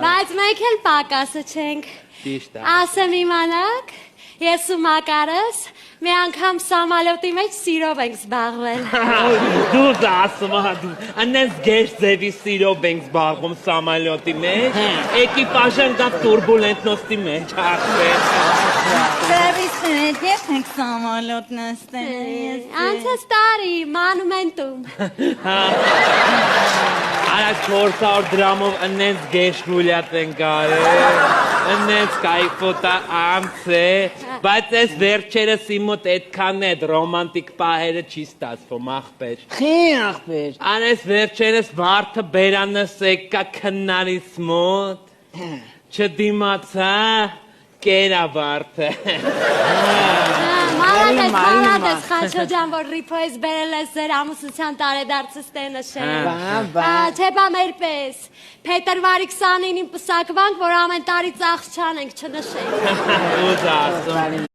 Բայց մենք էլ պակասը չենք։ Ասեմ իմանաք, ես ու Մակարս մի անգամ սամալյոտի մեջ սիրով ենք զբաղվել։ Դու ասում դու, անենց գեշ ձևի սիրով ենք զբաղվում սամալյոտի մեջ, էկիպաժան կա տուրբուլենտնոստի մեջ, ախպեր։ Ձևիս մեջ ես ենք սամալյոտ նստել։ Անցած տարի, մանումենտում։ Արա 400 դրամով անենց գեշ գուլյատ են կարել, անենց կայֆոտա ամց է, բայց ես վերջերս իմ մոտ էդքան էդ ռոմանտիկ պահերը չի ստացվում, ախպեր։ Խի ախպեր։ Անես վերջերս վարդը բերանս եկա քննարիս մոտ, չդիմացա, կերա վարդը։ Մարադես, Խաչո ջան, որ ռիփոյս բերել ես ձեր ամուսնության տարեդարձը ստենշել։ Թե բա մեր պես, փետրվարի 29-ին պսակվանք, որ ամեն տարի ծախս չանենք, չնշենք։ Ուզ ասում։